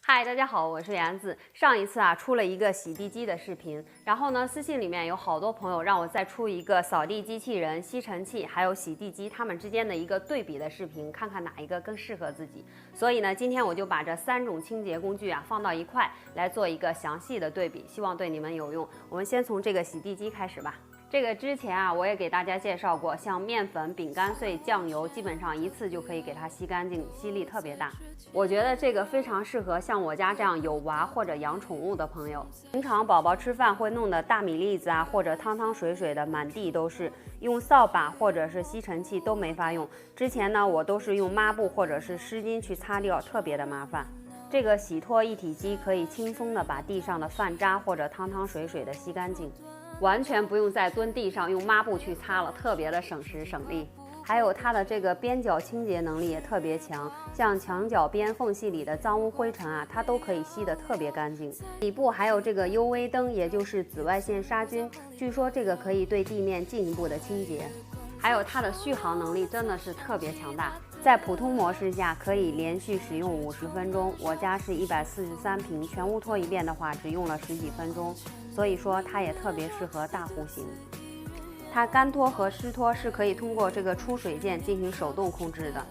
嗨，大家好，我是杨子。上一次出了一个洗地机的视频，然后呢，私信里面有好多朋友让我再出一个扫地机器人、吸尘器还有洗地机它们之间的一个对比的视频，看看哪一个更适合自己。所以呢，今天我就把这3种清洁工具放到一块来做一个详细的对比，希望对你们有用。我们先从这个洗地机开始吧。这个之前我也给大家介绍过，像面粉、饼干碎、酱油，基本上一次就可以给它吸干净，吸力特别大。我觉得这个非常适合像我家这样有娃或者养宠物的朋友。平常宝宝吃饭会弄得大米粒子或者汤汤水水的满地都是，用扫把或者是吸尘器都没法用。之前呢，我都是用抹布或者是湿巾去擦掉，特别的麻烦。这个洗脱一体机可以轻松的把地上的饭渣或者汤汤水水的吸干净。完全不用再蹲地上用抹布去擦了，特别的省时省力。还有它的这个边角清洁能力也特别强，像墙角边缝隙里的脏污灰尘它都可以吸得特别干净。底部还有这个 UV 灯，也就是紫外线杀菌，据说这个可以对地面进一步的清洁。还有它的续航能力真的是特别强大，在普通模式下可以连续使用50分钟，我家是143平，全屋拖一遍的话只用了10几分钟，所以说它也特别适合大户型。它干拖和湿拖是可以通过这个出水键进行手动控制的，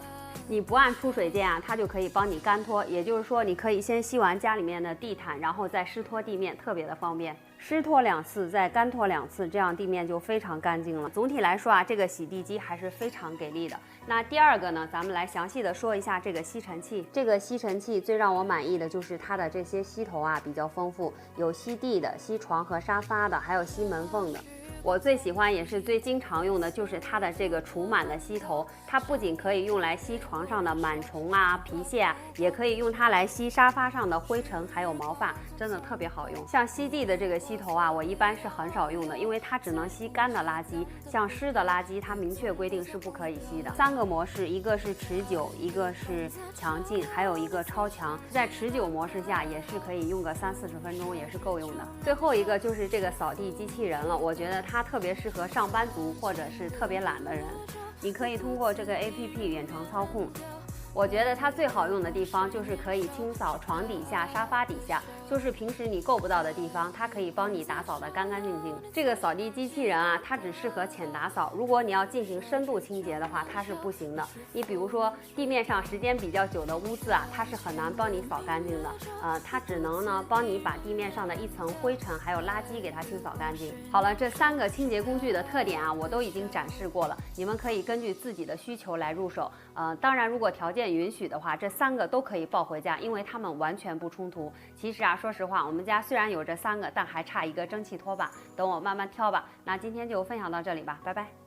你不按出水键它就可以帮你干拖，也就是说你可以先吸完家里面的地毯，然后再湿拖地面，特别的方便。湿拖2次，再干拖2次，这样地面就非常干净了。总体来说这个洗地机还是非常给力的。那第二个呢，咱们来详细的说一下这个吸尘器。这个吸尘器最让我满意的就是它的这些吸头比较丰富，有吸地的、吸床和沙发的，还有吸门缝的。我最喜欢也是最经常用的就是它的这个除螨的吸头，它不仅可以用来吸床上的螨虫皮屑也可以用它来吸沙发上的灰尘还有毛发，真的特别好用。像吸地的这个吸头我一般是很少用的，因为它只能吸干的垃圾，像湿的垃圾它明确规定是不可以吸的。3个模式，一个是持久，一个是强劲，还有一个超强。在持久模式下也是可以用个30-40分钟，也是够用的。最后一个就是这个扫地机器人了，我觉得它特别适合上班族或者是特别懒的人，你可以通过这个 APP 远程操控。我觉得它最好用的地方就是可以清扫床底下、沙发底下，就是平时你够不到的地方，它可以帮你打扫得干干净净。这个扫地机器人它只适合浅打扫，如果你要进行深度清洁的话，它是不行的。你比如说地面上时间比较久的污渍它是很难帮你扫干净的。它只能呢帮你把地面上的一层灰尘还有垃圾给它清扫干净。好了，这3个清洁工具的特点我都已经展示过了，你们可以根据自己的需求来入手。当然如果条件允许的话，这3个都可以抱回家，因为它们完全不冲突。其实说实话，我们家虽然有这3个，但还差一个蒸汽拖把，等我慢慢挑吧。那今天就分享到这里吧，拜拜。